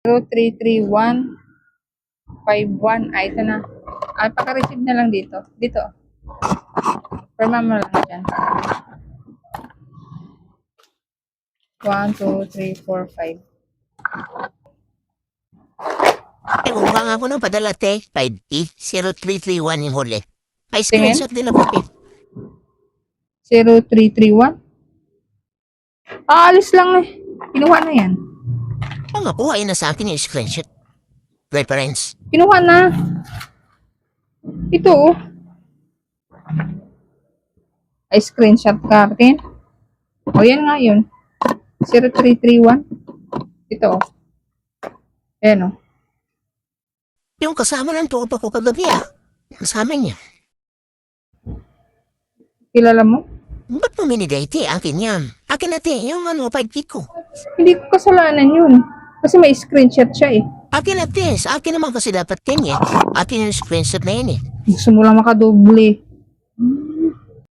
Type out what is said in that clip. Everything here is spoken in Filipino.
033151. Ito na. Paka-receive na lang dito. Dito. Perma mo lang dyan. 1, 2, 3, 4, 5. Kung nga ako nang padala te, 5E0331 yung huli. Ay, Tingin? screenshot nila papi. 0331? Alis lang eh. Kinuha na yan. Ang nakuha na sa akin yung screenshot. Reference. Kinuha na. Ito oh. Ay, screenshot ka rin. O, yan nga yun. 0331. Ito oh. Ayan oh. Yung kasama ng tropa ko kagabi Kasama niya. Kilala mo? Ba't mo minidate? Akin yan. Akin natin, yung 5P ko. Hindi ko kasalanan yun. Kasi may screenshot siya eh. Akin natin, sa akin naman kasi dapat yan Akin yung screenshot na yan Gusto mo lang makadoble.